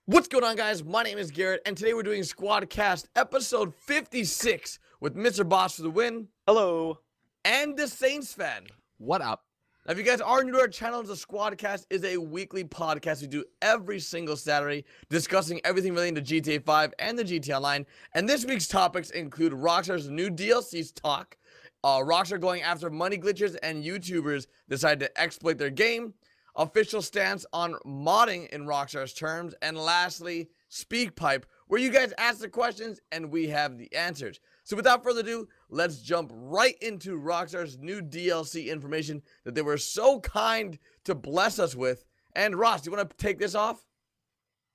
What's going on, guys? My name is Garrett, and today we're doing Squadcast episode 56 with Mr. Boss for the win. Hello. And the Saintsfan. What up? Now, if you guys are new to our channel, the Squadcast is a weekly podcast we do every single Saturday, discussing everything relating to GTA 5 and the GTA Online. And this week's topics include Rockstar's new DLCs talk, Rockstar going after money glitches and YouTubers decide to exploit their game, official stance on modding in Rockstar's terms, and lastly, SpeakPipe, where you guys ask the questions and we have the answers. So without further ado, let's jump right into Rockstar's new DLC information that they were so kind to bless us with. And Ross, do you want to take this off?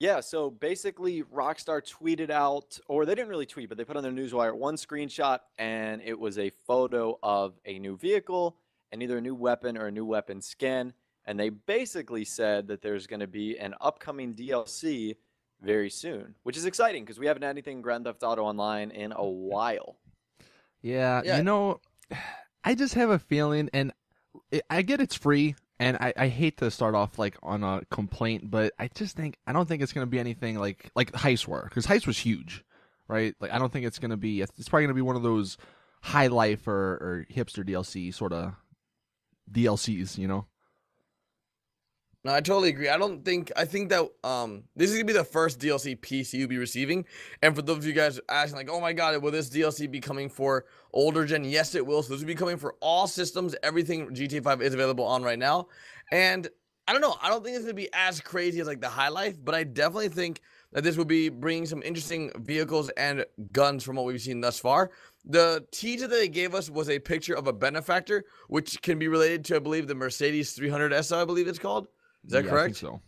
Yeah, so basically Rockstar tweeted out, or they didn't really tweet, but they put on their newswire one screenshot, and it was a photo of a new vehicle and either a new weapon or a new weapon skin. And they basically said that there's going to be an upcoming DLC very soon, which is exciting because we haven't had anything Grand Theft Auto Online in a while. Yeah, you know, I just have a feeling, and I get it's free, and I hate to start off like on a complaint, but I don't think it's going to be anything like Heist were, because Heist was huge, right? Like I don't think it's going to be. It's probably going to be one of those high life or hipster DLC sort of DLCs, you know. No, I totally agree. I think that this is gonna be the first DLC piece you'll be receiving. And for those of you guys asking, like, oh my god, will this DLC be coming for older gen? Yes, it will. So this will be coming for all systems. Everything GTA 5 is available on right now. And I don't know. I don't think it's gonna be as crazy as like the High Life, but I definitely think that this will be bringing some interesting vehicles and guns from what we've seen thus far. The teaser that they gave us was a picture of a benefactor, which can be related to, I believe, the Mercedes 300 SI, I believe it's called. Is that correct? I think so.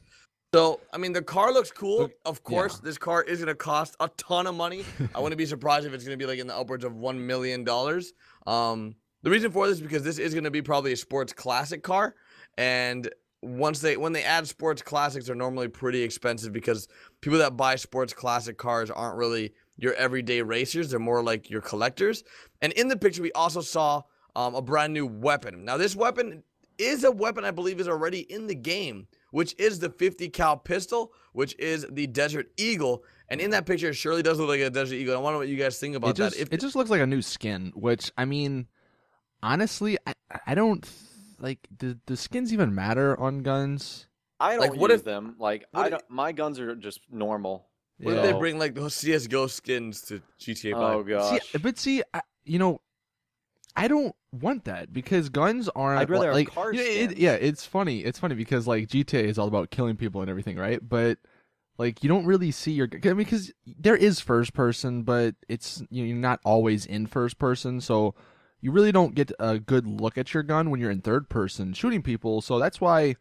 So, I mean, the car looks cool. Of course, this car is going to cost a ton of money. I wouldn't be surprised if it's going to be like in the upwards of $1 million. The reason for this is because this is going to be probably a sports classic car. And when they add sports classics, they're normally pretty expensive because people that buy sports classic cars aren't really your everyday racers. They're more like your collectors. And in the picture, we also saw a brand new weapon. Now, this weapon is a weapon I believe is already in the game, which is the 50 cal pistol, which is the Desert Eagle. And in that picture, it surely does look like a Desert Eagle. I wonder what you guys think about that. It just looks like a new skin, which, I mean, honestly, I don't, like, do skins even matter on guns? I don't use them. Like, my guns are just normal. What if they bring, like, those CSGO skins to GTA 5? Oh, gosh. You know, I don't want that because guns aren't. I'd rather like have cars. It's funny. It's funny because like GTA is all about killing people and everything, right? But like you don't really see your. I mean, because there is first person, but it's you're not always in first person, so you really don't get a good look at your gun when you're in third person shooting people. So that's why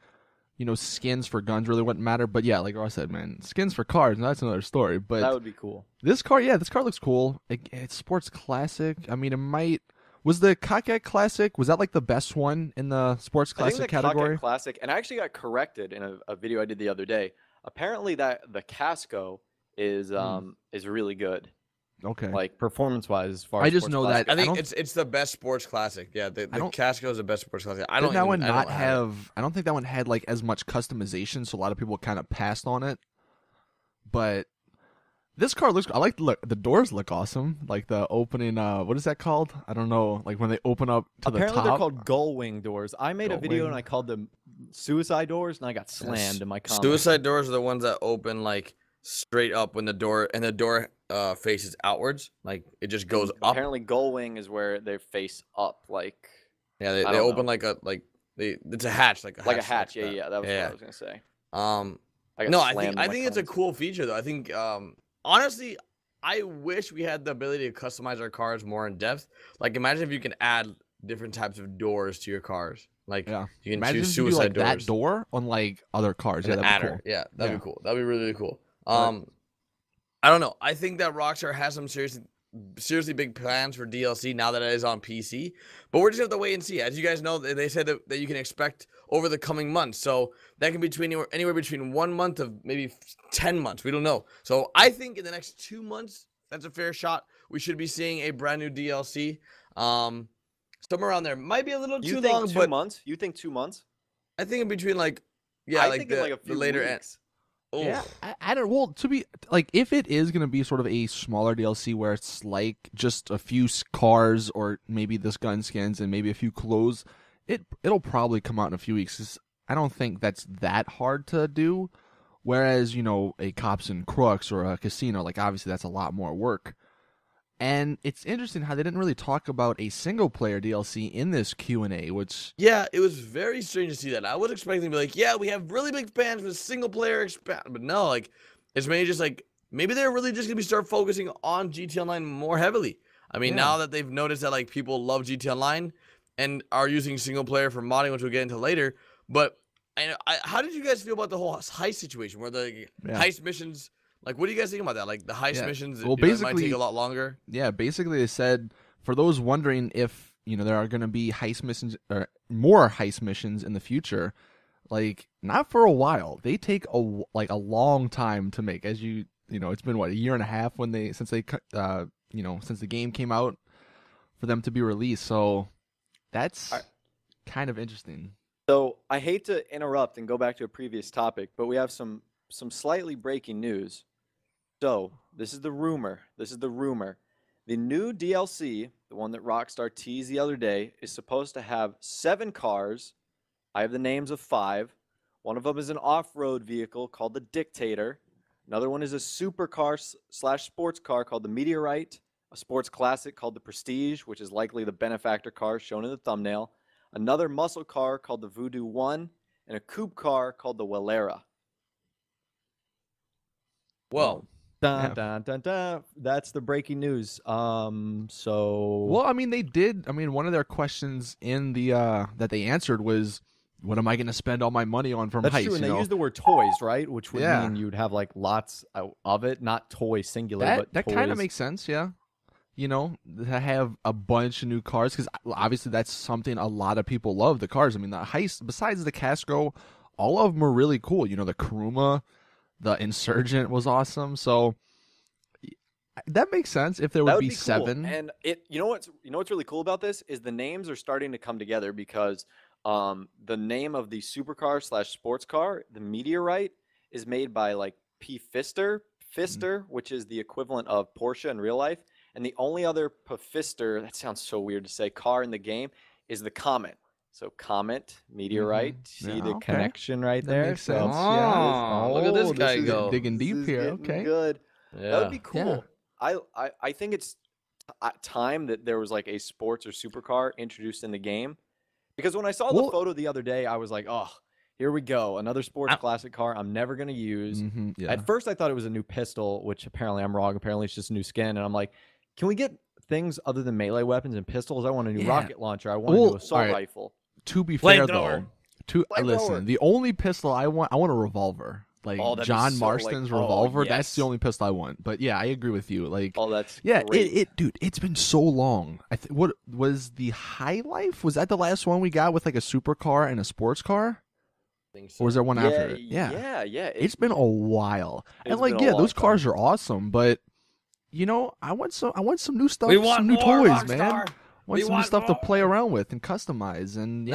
skins for guns really wouldn't matter. But yeah, like Ross said, man, skins for cars, that's another story. But that would be cool. This car looks cool. It's sports classic. I mean, it might. Was the Cockett Classic, was that like the best one in the sports classic category? Cockett Classic, and I actually got corrected in a video I did the other day. Apparently that the Casco is really good. Okay. Like performance-wise, as far as I just know classic. that I think it's the best sports classic. Yeah, the Casco is the best sports classic. I don't think that one had like as much customization, so a lot of people kind of passed on it. But this car looks. The doors look awesome. Like the opening. What is that called? I don't know. Like when they open up to the top. Apparently they're called gull wing doors. I made a video and I called them suicide doors, and I got slammed in my comments. Suicide doors are the ones that open like straight up when the door faces outwards. Like it just goes up. Apparently gull wing is where they face up. Like they open it's a hatch. Like a hatch. Yeah. That was what I was gonna say. I think it's a cool feature though. I think honestly, I wish we had the ability to customize our cars more in depth. Like, imagine if you can add different types of doors to your cars. Like, you can choose suicide doors. That door on like other cars. Yeah, that'd be cool. Yeah, that'd be cool. That'd be really, really cool. I don't know. I think that Rockstar has some serious seriously big plans for DLC now that it is on PC. But we're just going to have to wait and see. As you guys know, they said that you can expect over the coming months. So that can be anywhere between 1 month of maybe 10 months. We don't know. So I think in the next 2 months, that's a fair shot. We should be seeing a brand new DLC. Somewhere around there. Might be a little too long, but 2 months? You think 2 months? I think in between I think in like a few the later weeks. end. Yeah, I don't. Well, to be like, if it is gonna be sort of a smaller DLC where it's like just a few cars or maybe this gun skins and maybe a few clothes, it'll probably come out in a few weeks. 'Cause I don't think that's that hard to do. Whereas a Cops and Crooks or a Casino, like obviously that's a lot more work. And it's interesting how they didn't really talk about a single-player DLC in this Q&A, which... Yeah, it was very strange to see that. I was expecting to be like, yeah, we have really big plans for single-player expand. But no, like, it's maybe just like, maybe they're really just going to start focusing on GT Online more heavily. I mean, now that they've noticed that, like, people love GT Online and are using single-player for modding, which we'll get into later. But how did you guys feel about the whole heist situation where the heist missions... Like, what do you guys think about that? Like, the heist missions, well, basically, might take a lot longer? Yeah, basically they said, for those wondering if, there are going to be heist missions, or more heist missions in the future, like, not for a while. They take a long time to make. As it's been, what, a year and a half since the game came out for them to be released. So, that's kind of interesting. So, I hate to interrupt and go back to a previous topic, but we have some slightly breaking news. So, this is the rumor. The new DLC, the one that Rockstar teased the other day, is supposed to have 7 cars. I have the names of 5. One of them is an off-road vehicle called the Dictator. Another one is a supercar / sports car called the Meteorite. A sports classic called the Prestige, which is likely the benefactor car shown in the thumbnail. Another muscle car called the Voodoo 1. And a coupe car called the Welera. Well, dun, dun, dun, dun. That's the breaking news. Well, I mean, they did. I mean, one of their questions in the that they answered was, "What am I going to spend all my money on from heist?" That's true, and they used the word toys, right? Which would mean you'd have like lots of it, not toy singular, but that toys. kind of makes sense. Yeah, to have a bunch of new cars, because obviously that's something a lot of people love. The cars. I mean, the heist. Besides the Casco, all of them are really cool. The Kuruma. The Insurgent was awesome, so that makes sense if there would be 7. Cool. And what's really cool about this is the names are starting to come together because the name of the supercar / sports car, the Meteorite, is made by like P. Pfister, which is the equivalent of Porsche in real life, and the only other Pfister, that sounds so weird to say, car in the game is the Comet. So Comet, Meteorite, see the connection right there? That makes sense. Look at this guy go. Digging deep here. Okay. Good. Yeah. That would be cool. Yeah. I think it's time that there was like a sports or supercar introduced in the game. Because when I saw the photo the other day, I was like, oh, here we go. Another sports classic car I'm never going to use. At first, I thought it was a new pistol, which apparently I'm wrong. Apparently, it's just a new skin. And I'm like, can we get things other than melee weapons and pistols? I want a new rocket launcher. I want a new assault rifle. To be fair, though, listen, the only pistol I want a revolver. Like John Marston's revolver. Yes. That's the only pistol I want. But yeah, I agree with you. Like, that's great. Dude, it's been so long. What was the High Life? Was that the last one we got with like a supercar and a sports car? I think so. Or was there one after it? Yeah. It's been a while. And like, those cars are awesome, but I want some new stuff, some new toys, Rockstar. man. Want some new stuff to play around with and customize, and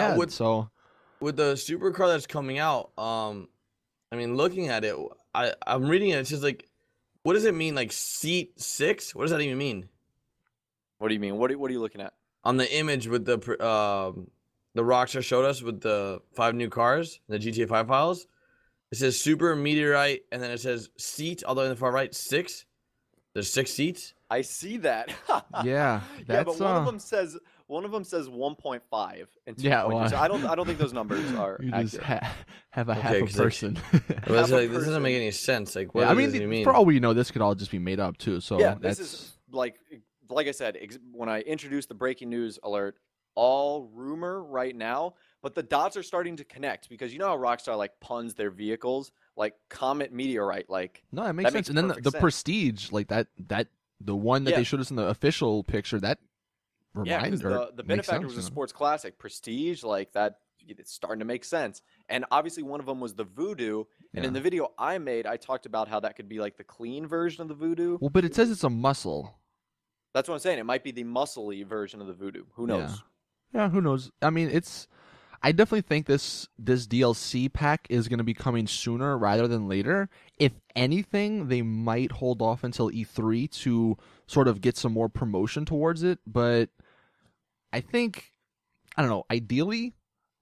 with the supercar that's coming out, I mean, looking at it, I'm reading it. It's just like, what does it mean? Like seat 6? What does that even mean? What do you mean? What are you looking at? On the image with the Rockstar showed us with the 5 new cars, the GTA 5 files, it says Super Meteorite, and then it says seat all the way in the far right 6. There's 6 seats. I see that. Yeah, but one of them says 1.5 and 2. Well, so I don't think those numbers are you accurate. just have a half a person. This doesn't make any sense. Like, what does it mean? For all we know, this could all just be made up too. So this is like I said, when I introduced the breaking news alert, all rumor right now, but the dots are starting to connect because you know how Rockstar like puns their vehicles, like Comet, Meteorite, like no, it makes sense. And then the Prestige, like that the one that they showed us in the official picture, that reminds the benefactor was a sports classic, Prestige, like that. It's starting to make sense. And obviously one of them was the Voodoo. And in the video I made, I talked about how that could be like the clean version of the Voodoo. Well, but it says it's a muscle. That's what I'm saying. It might be the muscle-y version of the Voodoo. Who knows? Yeah, who knows? I mean, I definitely think this DLC pack is going to be coming sooner rather than later. If anything, they might hold off until E3 to sort of get some more promotion towards it. But I think, I don't know, ideally,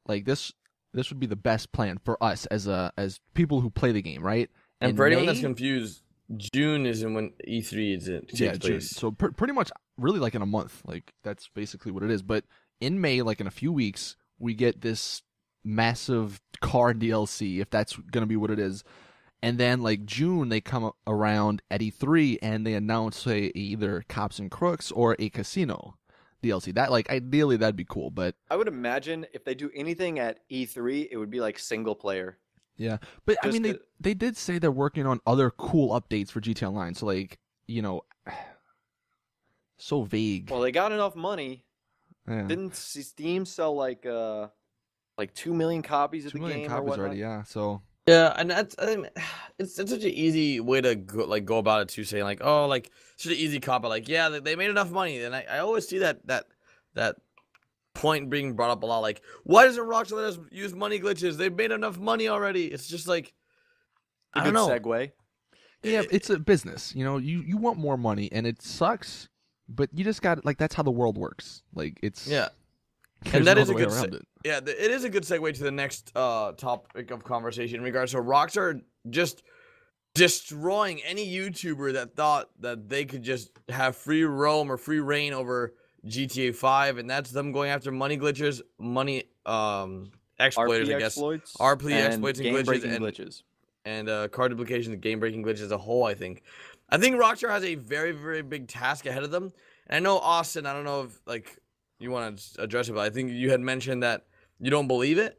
like this would be the best plan for us as people who play the game, right? And for anyone that's confused, June isn't when E3 is it takes place. June. So pretty much really like in a month. Like that's basically what it is. But in May, like in a few weeks, we get this massive car DLC, if that's going to be what it is. And then like June, they come around at E3 and they announce say either Cops and Crooks or a casino DLC. That like ideally that'd be cool, but I would imagine if they do anything at E3, it would be like single player. Yeah, but I mean they did say they're working on other cool updates for GTA Online. So like, you know, so vague. Well, they got enough money. Yeah. Didn't Steam sell like 2 million copies of the game? 2 million copies already, yeah. So yeah, and that's it's such an easy way to go about it too, saying like, oh, like such an easy cop out, like yeah, they made enough money, and I always see that point being brought up a lot, like why doesn't Rockstar let us use money glitches? They've made enough money already. It's just like I don't know. Segue. Yeah, it's a business, you know. You want more money, and it sucks, but you just got like that's how the world works. Like it's and that is a good it is a good segue to the next topic of conversation in regards to Rockstar just destroying any YouTuber that thought that they could just have free roam or free reign over GTA 5, and that's them going after money glitches, money exploiters, RP I guess, exploits, RP exploits and glitches, and card duplication, game breaking glitches as a whole. I think Rockstar has a very, very big task ahead of them. And I know Austin, I don't know if like you want to address it, but I think you had mentioned that you don't believe it.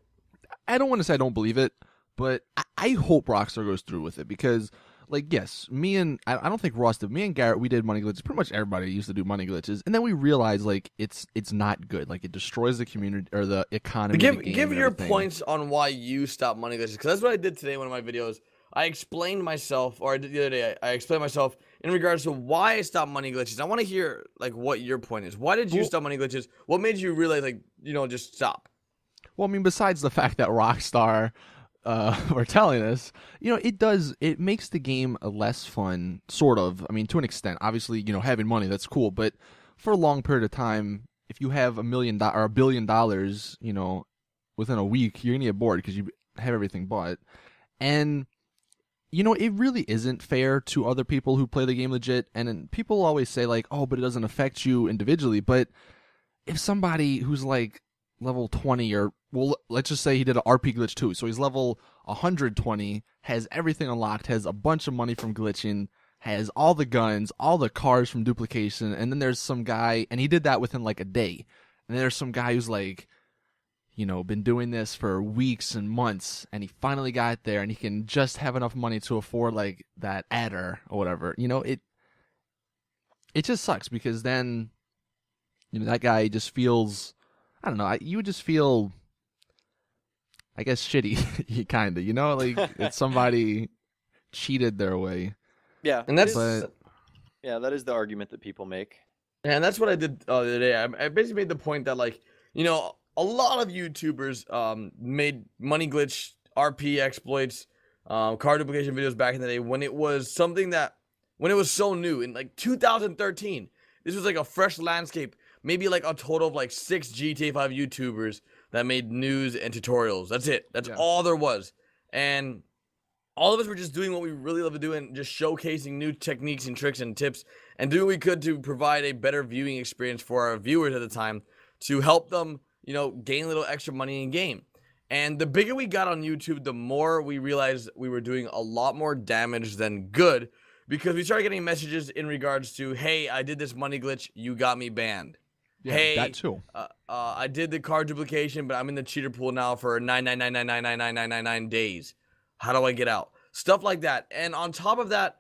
I don't want to say I don't believe it, but I hope Rockstar goes through with it because, like, yes, I don't think Ross did. Me and Garrett, we did money glitches. Pretty much everybody used to do money glitches, and then we realized like it's not good. Like it destroys the community or the economy. Give your points on why you stopped money glitches, because that's what I did today in one of my videos. I explained myself, or I did the other day. I explained myself in regards to why I stopped money glitches. I want to hear like what your point is. Why did you stop money glitches? What made you realize like just stop? Well, I mean, besides the fact that Rockstar were telling us, it makes the game less fun, sort of. I mean, to an extent. Obviously, having money, that's cool, but for a long period of time, if you have $1 million or $1 billion, within a week, you're gonna get bored because you have everything bought, and it really isn't fair to other people who play the game legit. And people always say like, oh, but it doesn't affect you individually. But if somebody who's like level 20 or, well, let's just say he did an RP glitch too. So he's level 120, has everything unlocked, has a bunch of money from glitching, has all the guns, all the cars from duplication. And then there's some guy, and he did that within like a day. And then there's some guy who's like, been doing this for weeks and months, and he finally got there, and he can just have enough money to afford like that adder or whatever. It just sucks because then, that guy just feels, I don't know, you would just feel, I guess, shitty, kind of, like it's somebody cheated their way. Yeah, and that is the argument that people make. Yeah, and that's what I did the other day. I basically made the point that like, a lot of YouTubers made money glitch, RP exploits, card duplication videos back in the day when it was so new in like 2013. This was like a fresh landscape. Maybe like a total of like 6 GTA 5 YouTubers that made news and tutorials. That's it. That's all there was. And all of us were just doing what we really love to do and just showcasing new techniques and tricks and tips and doing what we could to provide a better viewing experience for our viewers at the time to help them gain a little extra money in game. And the bigger we got on YouTube, the more we realized we were doing a lot more damage than good, because we started getting messages in regards to, hey, I did this money glitch, you got me banned. Yeah, hey, that too. I did the card duplication, but I'm in the cheater pool now for 999999999 days. How do I get out? Stuff like that. And on top of that,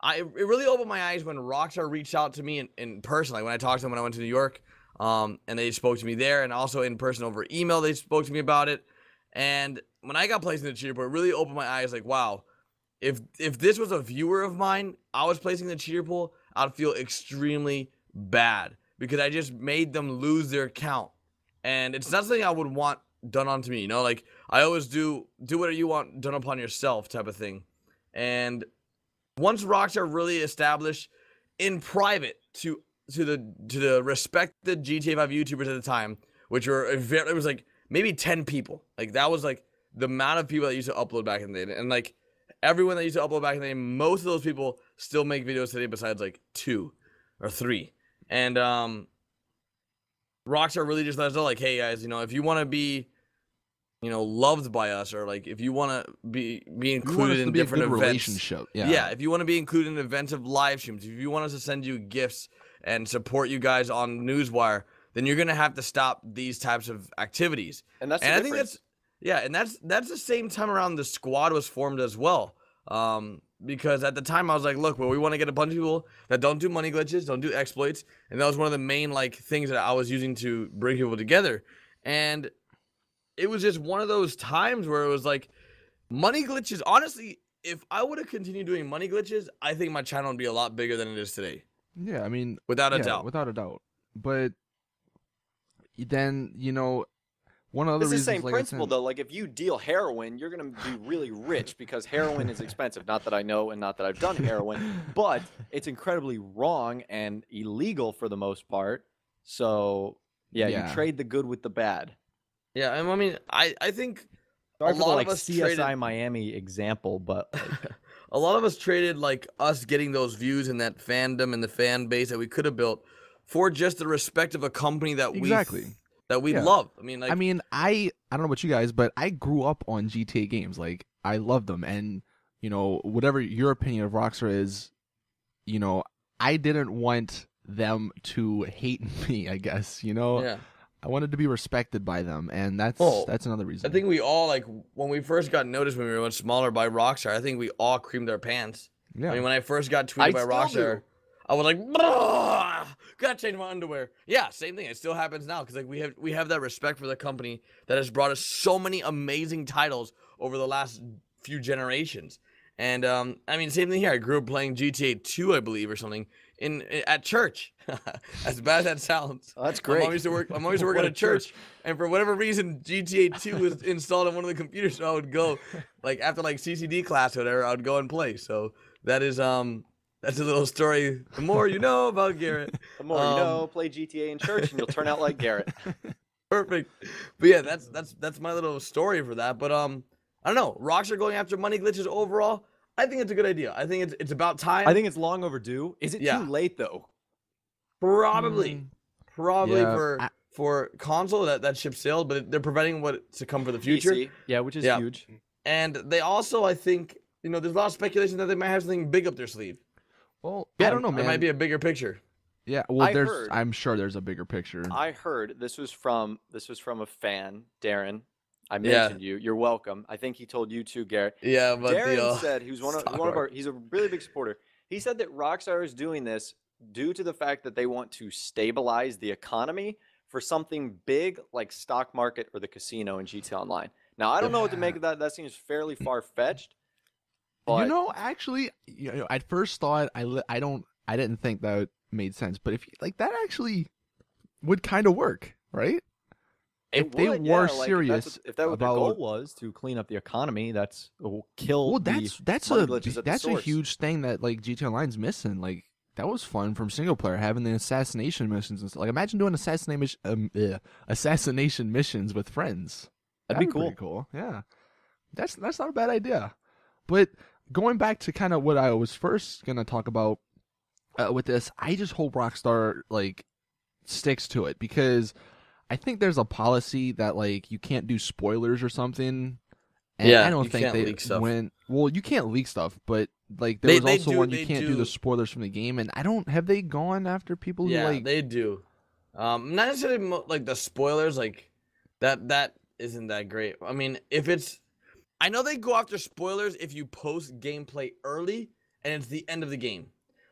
it really opened my eyes when Rockstar reached out to me in person, like when I talked to them when I went to New York, and they spoke to me there, and also in person over email, they spoke to me about it. And when I got placed in the cheater pool, it really opened my eyes, like, wow, if this was a viewer of mine, I was placing in the cheater pool, I'd feel extremely bad because I just made them lose their account. And it's not something I would want done onto me, you know? Like, I always do whatever you want done upon yourself type of thing. And once Rockstar really established in private to the respected GTA 5 YouTubers at the time, which were it was like maybe 10 people. Like that was like the amount of people that used to upload back in the day. And like everyone that used to upload back in the day, most of those people still make videos today besides like 2 or 3. And Rockstar really just let us know, like, hey guys, you know, if you want to be, you know, loved by us, or like if you want to be included in different events, relationship. Yeah, if you want to be included in events of live streams, if you want us to send you gifts and support you guys on Newswire, then you're gonna have to stop these types of activities. And that's I think that's the same time around the squad was formed as well. Because at the time I was like, look, well, we want to get a bunch of people that don't do money glitches, don't do exploits, and that was one of the main like things that I was using to bring people together. And it was just one of those times where it was like, money glitches, honestly, if I would have continued doing money glitches, I think my channel would be a lot bigger than it is today. Yeah, I mean, without a doubt. Without a doubt. But then, you know, one of the reasons, it's the same principle, though. Like, if you deal heroin, you're going to be really rich because heroin is expensive. Not that I know and not that I've done heroin, but it's incredibly wrong and illegal for the most part. So, yeah, you trade the good with the bad. Yeah, I mean, I think sorry a for the, lot like, of us CSI traded, Miami example, but like, a lot of us traded like us getting those views and that fandom and the fan base that we could have built for just the respect of a company that we love. I mean, like, I don't know about you guys, but I grew up on GTA games. Like, I loved them, and you know, whatever your opinion of Rockstar is, you know, I didn't want them to hate me. I guess, you know. Yeah. I wanted to be respected by them, and that's another reason. I think we all, like, when we first got noticed when we were much smaller by Rockstar, I think we all creamed our pants. Yeah. I mean, when I first got tweeted by Rockstar, I was like, gotta change my underwear. Yeah, same thing. It still happens now because like we have that respect for the company that has brought us so many amazing titles over the last few generations. And I mean, same thing here. I grew up playing GTA 2, I believe, or something at church. As bad as that sounds. Oh, that's great. I'm always to work at a church, and for whatever reason, GTA 2 was installed on one of the computers, so I would go, like, after like CCD class or whatever, I would go and play. So that is that's a little story. The more you know about Garrett. The more you know, play GTA in church, and you'll turn out like Garrett. Perfect. But yeah, that's my little story for that. But I don't know. Rockstar going after money glitches overall, I think it's a good idea. I think it's about time. I think it's long overdue. Is it too late though? Probably for console that ship sailed, but they're preventing what to come for the future. PC. Yeah, which is huge. And they also, I think, you know, there's a lot of speculation that they might have something big up their sleeve. Well, I don't know, man. It might be a bigger picture. Yeah, well, I'm sure there's a bigger picture. I heard this was from a fan, Darren. I mentioned you. You're welcome. I think he told you too, Garrett. Yeah, but Darren said he was one of our. He's a really big supporter. He said that Rockstar is doing this due to the fact that they want to stabilize the economy for something big like stock market or the casino in GTA Online. Now, I don't know what to make of that. That seems fairly far-fetched. You know, actually, you know, at first thought I didn't think that made sense, but if like that actually would kind of work, right? If they were serious, if that what the goal was to clean up the economy, that's kill. Well, that's a huge thing that like GTA Online's missing. Like, that was fun from single player, having the assassination missions and stuff. Like, imagine doing assassination missions with friends. That'd be cool. Pretty cool. Yeah, that's not a bad idea. But going back to kind of what I was first gonna talk about with this, I just hope Rockstar like sticks to it, because I think there's a policy that like you can't do spoilers or something. And I don't think they went. Well, you can't leak stuff, but like there was also one you can't do the spoilers from the game, and have they gone after people who like? Yeah, they do. Not necessarily like the spoilers, like that isn't that great. I mean, if it's, I know they go after spoilers if you post gameplay early and it's the end of the game.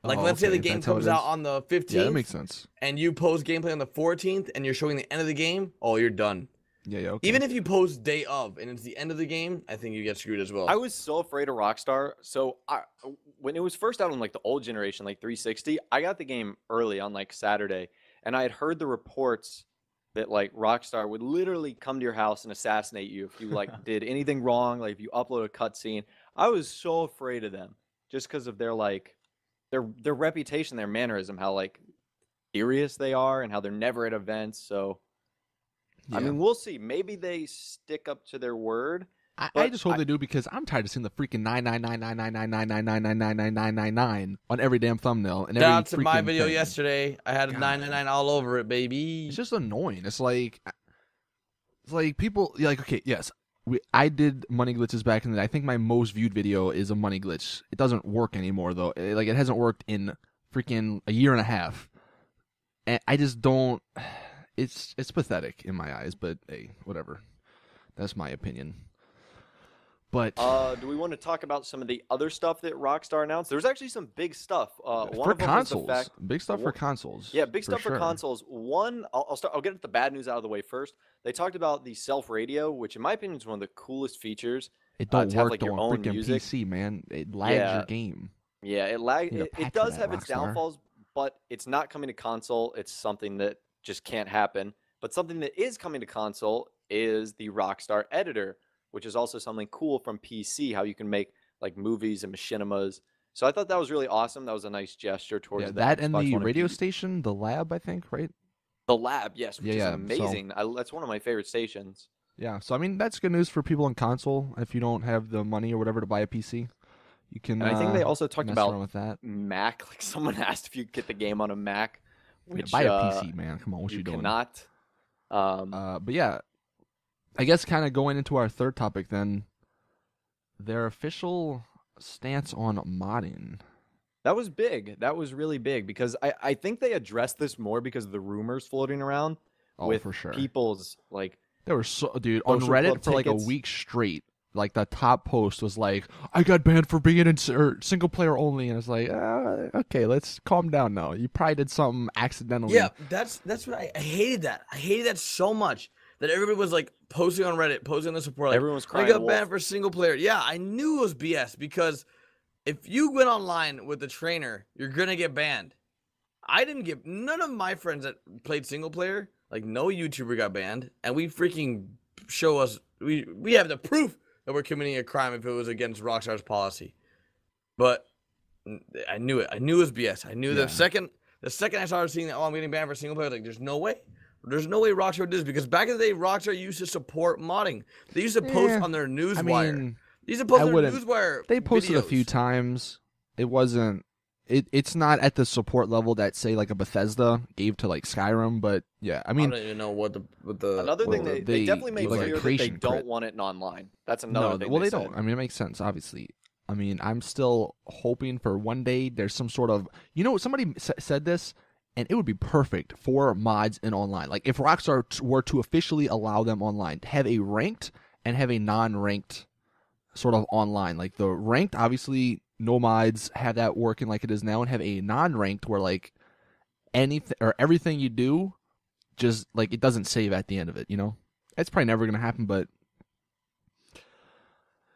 Like, Oh, let's say okay, the game that's how it comes out is. on the 15th. Yeah, that makes sense. And you post gameplay on the 14th, and you're showing the end of the game. Oh, you're done. Yeah, okay. Even if you post day of, and it's the end of the game, I think you get screwed as well. I was so afraid of Rockstar. So when it was first out on like the old generation, like 360, I got the game early on like Saturday, and I had heard the reports that like Rockstar would literally come to your house and assassinate you if you like did anything wrong, like if you upload a cutscene. I was so afraid of them just because of their like their reputation, their mannerism, how like serious they are, and how they're never at events. So I mean, we'll see. Maybe they stick up to their word. I just hope they do, because I'm tired of seeing the freaking 9999999999999 on every damn thumbnail and every That's in my freaking video thing. yesterday. I had a 999 all over it, baby. It's just annoying. It's like people like, okay, yes, I did money glitches back in the day. I think my most viewed video is a money glitch. It doesn't work anymore though. Like, it hasn't worked in freaking a year and a half, and I just don't. It's pathetic in my eyes, but hey, whatever. That's my opinion. But do we want to talk about some of the other stuff that Rockstar announced? There's actually some big stuff. One for of them was the consoles, fact, big stuff for consoles. yeah, big stuff for sure. consoles. One, I'll get the bad news out of the way first. They talked about the self radio, which in my opinion is one of the coolest features. It don't to have, work like, though your on own freaking music. PC, man. It lags your game. Yeah, You need a it patch for does that, have its Rockstar. downfalls, but it's not coming to console. It's something that just can't happen. But something that is coming to console is the Rockstar editor, which is also something cool from PC, how you can make like movies and machinimas. So I thought that was really awesome. That was a nice gesture towards Yeah, the that and Xbox the One radio station, the lab, I think, right? The lab, yes, which is Yeah, amazing. That's one of my favorite stations. Yeah, so I mean, that's good news for people on console. If you don't have the money or whatever to buy a PC, you can. And I think they also talked mess about around with that. Mac. Like, someone asked if you could get the game on a Mac, which Buy a PC, man. Come on, what you doing? cannot. But yeah, I guess kind of going into our third topic then, their official stance on modding. That was big. That was really big, because I think they addressed this more because of the rumors floating around with for sure. people's like. There were dude, on Social Reddit club for like a tickets. week straight. Like, the top post was like, I got banned for being in single player only, and it's like, okay, let's calm down now. You probably did something accidentally. Yeah, that's what I hated that. I hated that so much that everybody was like posting on Reddit, posting on the support. Like, Everyone was crying I got wolf. banned for single player. Yeah, I knew it was BS, because if you went online with the trainer, you're gonna get banned. I didn't get none of my friends that played single player, like, no YouTuber got banned, and we freaking show us we have the proof that we're committing a crime if it was against Rockstar's policy. But I knew it. I knew it was BS. I knew the second I started seeing that, I'm getting banned for single player, like, there's no way. There's no way Rockstar did this, because back in the day, Rockstar used to support modding. They used to post on their newswire. I mean, they used to post I on their wouldn't- newswire. they posted a videos. few times. It wasn't. It's not at the support level that, say, like a Bethesda gave to like Skyrim, but yeah, I mean, I don't even know what the Another thing well, they definitely made like a clear that they creation don't crit. want it in online. That's another thing. well, they said. don't. I mean, it makes sense, obviously. I mean, I'm still hoping for one day there's some sort of, somebody said this, and it would be perfect for mods in online. Like, if Rockstar were to officially allow them online, have a ranked and have a non-ranked sort of online. Like, the ranked, obviously, no mods, have that working like it is now, and have a non-ranked where, like, anything or everything you do, just, like, it doesn't save at the end of it, It's probably never going to happen, but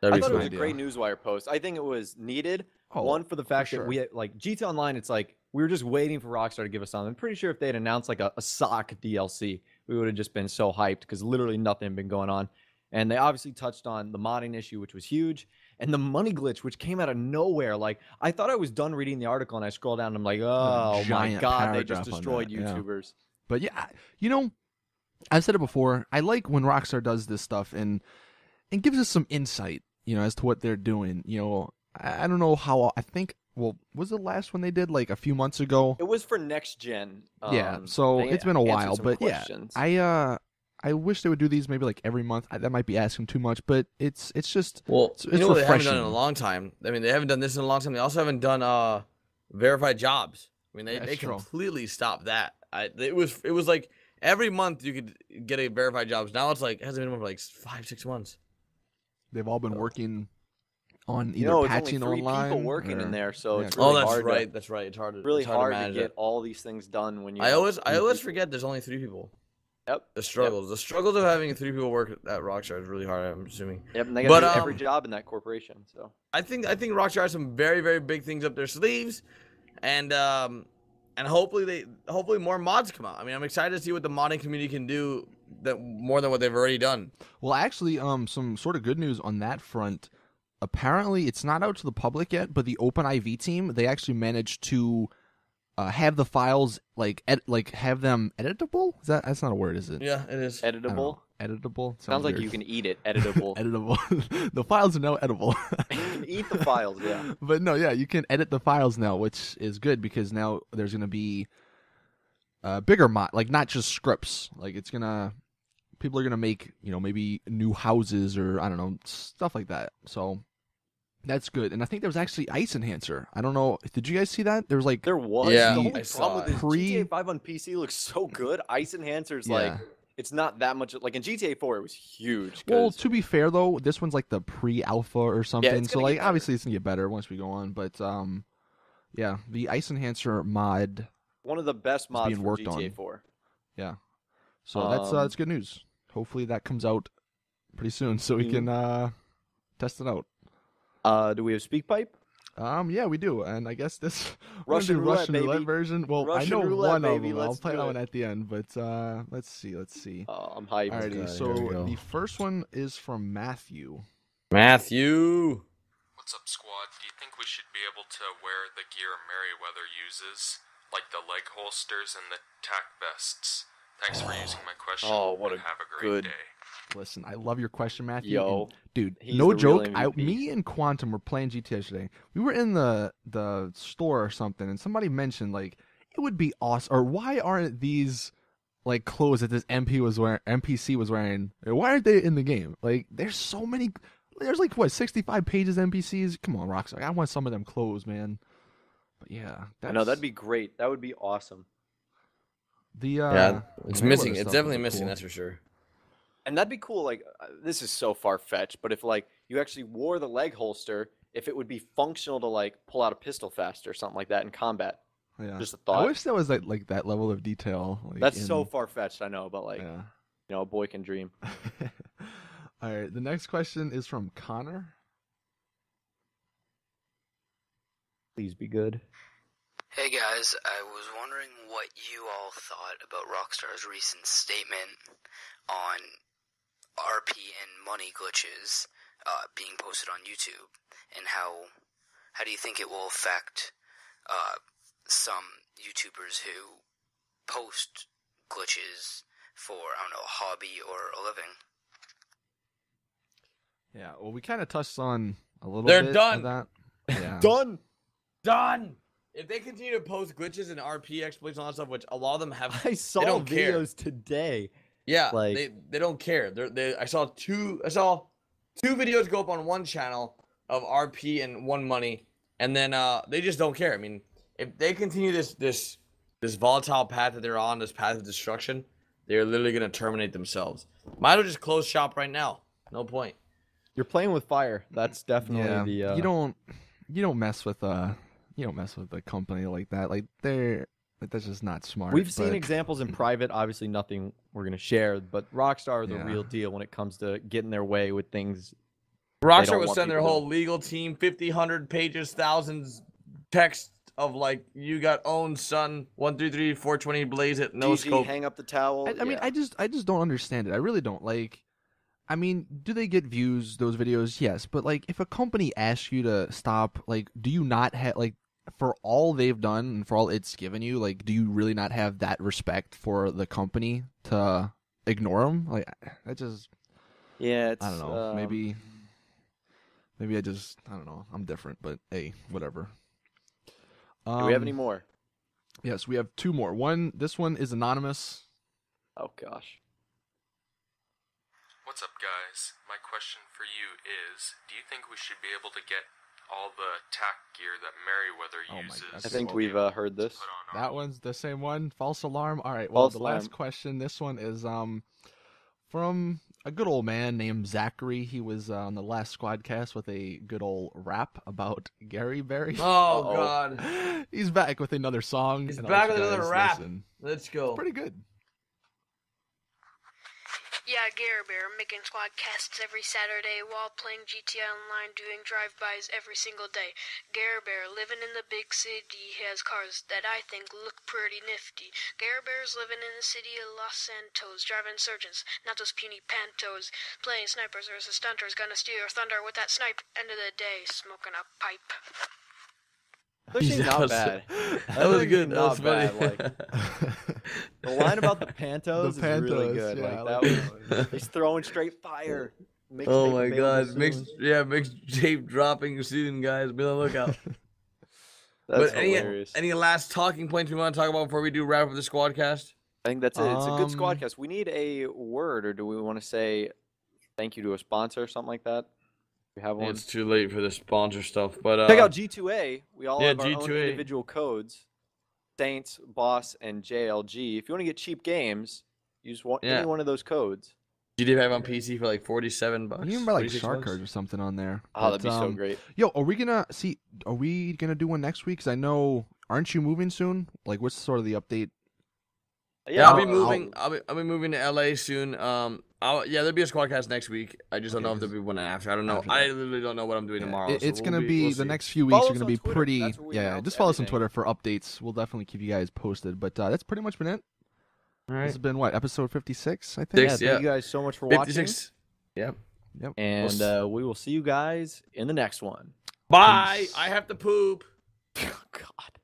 I That'd thought be it was an a idea. great newswire post. I think it was needed. One, for the fact sure. that we had, like, GTA Online, it's like we were just waiting for Rockstar to give us something. I'm pretty sure if they had announced like a SOC DLC, we would have just been so hyped, because literally nothing had been going on. And they obviously touched on the modding issue, which was huge, and the money glitch, which came out of nowhere. Like, I thought I was done reading the article, and I scrolled down, and I'm like, oh my giant god, they just paragraph on destroyed that, yeah. YouTubers. But yeah, I've said it before. I like when Rockstar does this stuff and gives us some insight, as to what they're doing. I don't know how. I think, was the last one they did like a few months ago? It was for next gen. Yeah, so they it's been a answered while, some but questions. yeah, I wish they would do these maybe like every month. That might be asking too much, but it's just Well, it's you know what they haven't done in a refreshing. long time? I mean, they haven't done this in a long time. They also haven't done verified jobs. I mean, they That's true. completely stopped that. It was like every month you could get a verified jobs. Now it's like, it hasn't been for like 5-6 months. They've all been working on You either know, it's patching only 3 online. people working in there, so yeah. it's really Oh, that's hard. right. That's right. It's hard. Really It's hard to to manage get it. all these things done when you. I always 3 people. forget there's only 3 people. Yep. The struggles of having 3 people work at Rockstar is really hard. I'm assuming. Yep, and they got to do every um, job in that corporation. So I think Rockstar has some very, very big things up their sleeves, and hopefully more mods come out. I mean, I'm excited to see what the modding community can do that more than what they've already done. Well, actually, some sort of good news on that front. Apparently, it's not out to the public yet, but the OpenIV team, they actually managed to have the files have them editable. That's not a word, is it? Yeah, it is. editable. Editable Sounds like weird. you can eat it. Editable. Editable. The files are now edible. You can eat the files. Yeah. But no, yeah, you can edit the files now, which is good because now there's gonna be bigger mod, like not just scripts. Like people are gonna make maybe new houses or I don't know stuff like that. So that's good. And I think there was actually Ice Enhancer. I don't know. Did you guys see that? There was There was. Yeah, The I only saw problem with it. this GTA 5 on PC looks so good. Ice Enhancer's Yeah. it's not that much. Like in GTA 4, it was huge. Well, 'cause- to be fair though, this one's like the pre-alpha or something. it's So gonna like get better. obviously it's gonna get better once we go on. But yeah, the Ice Enhancer mod. one of the best mods being for worked GTA on. 4. Yeah. So that's good news. Hopefully that comes out pretty soon so we can test it out. Do we have SpeakPipe? Yeah, we do, and I guess this Russian we're gonna do roulette, Russian roulette baby. version. Well, Russian I know roulette, one baby. of them. I'll Let's play do that one it. at the end, but let's see. Oh, I'm hyped. Alrighty, Okay, so here we go. the first one is from Matthew. Matthew. What's up, squad? Do you think we should be able to wear the gear Merryweather uses, like the leg holsters and the tack vests? Thanks for using my question. Oh, what and a have a great good- day. Listen, I love your question, Matthew. Yo, and, dude, he's no the joke. real MVP. Me and Quantum were playing GTA yesterday. We were in the store or something, and somebody mentioned like it would be awesome. Or why aren't these like clothes that this NPC was wearing? Why aren't they in the game? Like, there's so many. There's like 65 pages NPCs. Come on, Rockstar. I want some of them clothes, man. But yeah, I know that'd be great. That would be awesome. the Yeah, it's Merryweather missing. It's stuff definitely would be missing. cool. That's for sure. And that'd be cool. Like this is so far fetched, but if like you actually wore the leg holster, if it would be functional to like pull out a pistol faster or something like that in combat. Yeah. Just a I thought. wish there was like that level of detail. Like, That's in- so far fetched. I know, but like Yeah. a boy can dream. All right. The next question is from Connor. Please be good. Hey guys, I was wondering what you all thought about Rockstar's recent statement on RP and money glitches being posted on YouTube, and how do you think it will affect some YouTubers who post glitches for, I don't know, a hobby or a living? Yeah. Well, we kind of touched on a little They're bit done. of that. Yeah. Done. If they continue to post glitches and RP exploits and all that stuff, which a lot of them have, I saw don't care. videos today. yeah, like- they don't care. I saw two videos go up on one channel of RP and one money, and then they just don't care. I mean, if they continue this volatile path that they're on, this path of destruction, they're literally gonna terminate themselves. Might as well just close shop right now. No point. You're playing with fire. That's definitely Yeah. the. You don't mess with a company like that. Like that's just not smart. We've seen but- examples in private. Obviously, nothing we're gonna share. But Rockstar are the Yeah. real deal when it comes to getting their way with things. Rockstar don't would want send their people whole legal team 50, 100 pages, thousands text of like, you got owned, son. 1, 3, 3, 420, blaze it, no DG, scope. hang up the towel. I mean, yeah. I just don't understand it. I really don't. Like, I mean, do they get views, those videos? Yes. But, like, if a company asks you to stop, like, do you not have, like, for all they've done and for all it's given you, like, do you really not have that respect for the company to ignore them? Like, that just, Yeah, it's, I don't know. Maybe I just, I don't know. I'm different, but hey, whatever. Do we have any more? Yes, we have two more. This one is anonymous. Oh gosh. What's up, guys? My question for you is, do you think we should be able to get all the tack gear that Merryweather Oh my uses? God. I think to we've be able heard to this. put on our That one's the same one. False alarm. All right. Well, False the alarm. last question. This one is from a good old man named Zachary. He was on the last Squadcast with a good old rap about Gary Berry. Oh God, He's back with another song. he's and back I'll let with you another guys rap. listen. Let's go. It's pretty good. Yeah, Gary Bear, making Squadcasts every Saturday while playing GTA Online, doing drive-bys every single day. Gary Bear, living in the big city, has cars that I think look pretty nifty. Gary Bear's living in the city of Los Santos, driving Surgeons, not those puny pantos. Playing snipers or as a stunter is gonna steal your thunder with that snipe. End of the day, smoking a pipe. That's actually not bad. That was good. That was funny. Like, the line about the Pantos is really good. Yeah, like that was, he's throwing straight fire. Oh my God, Mixtape mixtape dropping soon, guys. Be on the lookout. That's but hilarious. any last talking points we want to talk about before we do wrap up the Squadcast? I think that's it. It's a good Squadcast. We need a word, or do we want to say thank you to a sponsor or something like that? We have one. It's too late for the sponsor stuff, but check out G2A. We all have our G2A. own individual codes. Saints, Boss, and JLG. If you want to get cheap games, use any one of those codes. GTA 5 on PC for like $47. You can buy like $46. shark cards or something on there. Oh, that'd be so great. Yo, are we gonna do one next week? Because I know, aren't you moving soon? Like, what's sort of the update? Yeah, I'll be moving. I'll be moving to LA soon. There'll be a Squadcast next week. I just don't know if there'll be one after. I don't know. I literally don't know what I'm doing tomorrow. It's gonna be the next few weeks are gonna be Twitter. pretty. That's where we Yeah, announce just follow us on everything. Twitter for updates. We'll definitely keep you guys posted. But that's pretty much been it. All This right. has been what, episode 56, I think. Thank you guys so much for watching. 56. Yep. And we will see you guys in the next one. Bye. Peace. I have to poop. God.